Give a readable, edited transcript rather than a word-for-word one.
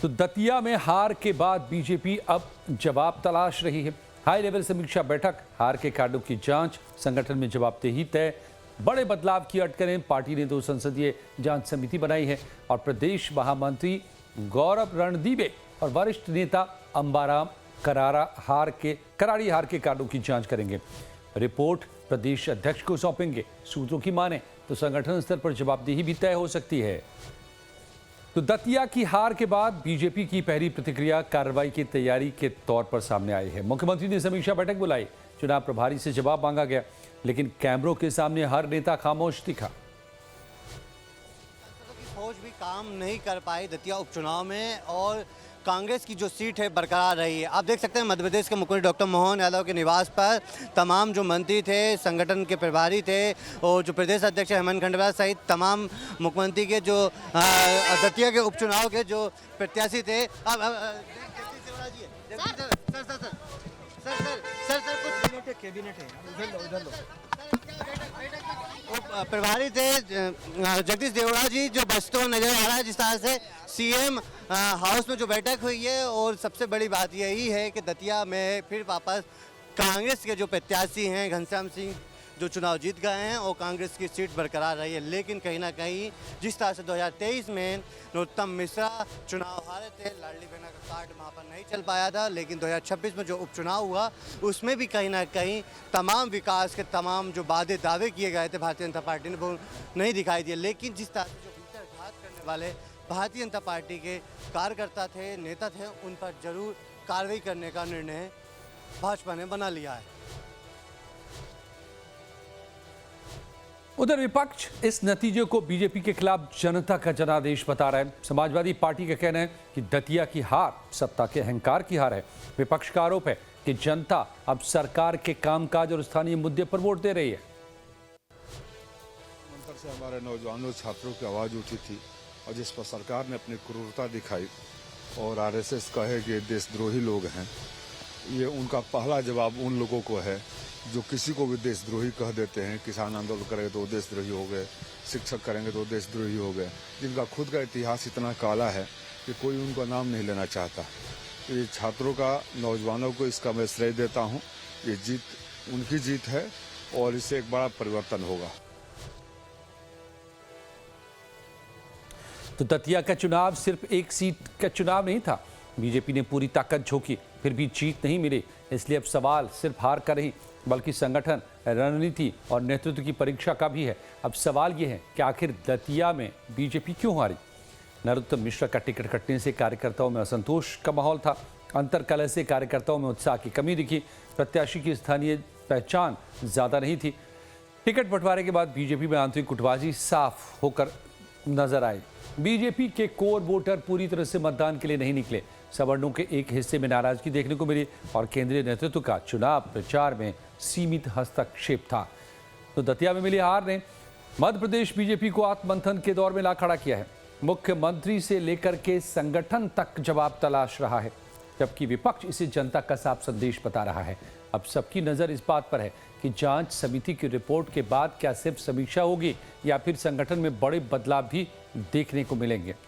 तो दतिया में हार के बाद बीजेपी अब जवाब तलाश रही है। हाई लेवल समीक्षा बैठक, हार के कांडों की जांच, संगठन में जवाबदेही तय, बड़े बदलाव की अटकलें। पार्टी ने 2 संसदीय जांच समिति बनाई है और प्रदेश महामंत्री गौरव रणदीवे और वरिष्ठ नेता अंबाराम करारी हार के कांडों की जांच करेंगे। रिपोर्ट प्रदेश अध्यक्ष को सौंपेंगे। सूत्रों की माने तो संगठन स्तर पर जवाबदेही भी तय हो सकती है। तो दतिया की हार के बाद बीजेपी की पहली प्रतिक्रिया कार्रवाई की तैयारी के तौर पर सामने आई है। मुख्यमंत्री ने समीक्षा बैठक बुलाई, चुनाव प्रभारी से जवाब मांगा गया, लेकिन कैमरों के सामने हर नेता खामोश दिखा। फौज भी काम नहीं कर पाई दतिया उपचुनाव में और कांग्रेस की जो सीट है बरकरार रही है। आप देख सकते हैं मध्य प्रदेश के मुख्यमंत्री डॉक्टर मोहन यादव के निवास पर तमाम जो मंत्री थे, संगठन के प्रभारी थे और जो प्रदेश अध्यक्ष हेमंत खंडवा सहित तमाम मुख्यमंत्री के जो दतिया के उपचुनाव के जो प्रत्याशी थे। प्रभारी थे जगदीश देवड़ा जी, जो बचते हुए नजर आ रहा है। जिस तरह से सीएम हाउस में जो बैठक हुई है और सबसे बड़ी बात यही है कि दतिया में फिर वापस कांग्रेस के जो प्रत्याशी हैं घनश्याम सिंह जो चुनाव जीत गए हैं और कांग्रेस की सीट बरकरार रही है। लेकिन कहीं ना कहीं जिस तरह से 2023 में नरोत्तम मिश्रा चुनाव हारे थे, लाडली बहना का कार्ड वहाँ पर नहीं चल पाया था, लेकिन 2026 में जो उपचुनाव हुआ उसमें भी कहीं ना कहीं तमाम विकास के तमाम जो वादे दावे किए गए थे भारतीय जनता पार्टी ने वो नहीं दिखाई दिए। लेकिन जिस तरह से जो भीतर घात करने वाले भारतीय जनता पार्टी के कार्यकर्ता थे, नेता थे, उन पर जरूर कार्रवाई करने का निर्णय भाजपा ने बना लिया है। उधर विपक्ष इस नतीजे को बीजेपी के खिलाफ जनता का जनादेश बता रहा है। समाजवादी पार्टी का कहना है कि दतिया की हार सत्ता के अहंकार की हार है। विपक्ष का आरोप है कि जनता अब सरकार के कामकाज और स्थानीय मुद्दे पर वोट दे रही है। से हमारे नौजवानों छात्रों की आवाज उठी थी और जिस पर सरकार ने अपनी क्रूरता दिखाई और आरएसएस कहे कि देशद्रोही लोग हैं, ये उनका पहला जवाब उन लोगों को है जो किसी को भी देशद्रोही कह देते हैं। किसान आंदोलन करेंगे तो देशद्रोही हो गए, शिक्षक करेंगे तो देशद्रोही हो गए, जिनका खुद का इतिहास इतना काला है कि कोई उनका नाम नहीं लेना चाहता। तो ये छात्रों का, नौजवानों को इसका मैं श्रेय देता हूँ। ये जीत उनकी जीत है और इससे एक बड़ा परिवर्तन होगा। तो दतिया का चुनाव सिर्फ एक सीट का चुनाव नहीं था। बीजेपी ने पूरी ताकत झोंकी, फिर भी जीत नहीं मिली। इसलिए अब सवाल सिर्फ हार का नहीं, बल्कि संगठन, रणनीति और नेतृत्व की परीक्षा का भी है। अब सवाल यह है कि आखिर दतिया में बीजेपी क्यों हारी। नरोत्तम मिश्रा का टिकट कटने से कार्यकर्ताओं में असंतोष का माहौल था। अंतरकलह से कार्यकर्ताओं में उत्साह की कमी दिखी। प्रत्याशी की स्थानीय पहचान ज्यादा नहीं थी। टिकट बंटवारे के बाद बीजेपी में आंतरिक गुटबाजी साफ होकर नजर आई। बीजेपी के कोर वोटर पूरी तरह से मतदान के लिए नहीं निकले। सवर्णों के एक हिस्से में नाराजगी देखने को मिली और केंद्रीय नेतृत्व का चुनाव प्रचार में सीमित हस्तक्षेप था। तो दतिया में मिली हार ने मध्य प्रदेश बीजेपी को आत्ममंथन के दौर में ला खड़ा किया है। मुख्यमंत्री से लेकर के संगठन तक जवाब तलाश रहा है, जबकि विपक्ष इसे जनता का साफ संदेश बता रहा है। अब सबकी नजर इस बात पर है कि जांच समिति की रिपोर्ट के बाद क्या सिर्फ समीक्षा होगी या फिर संगठन में बड़े बदलाव भी देखने को मिलेंगे।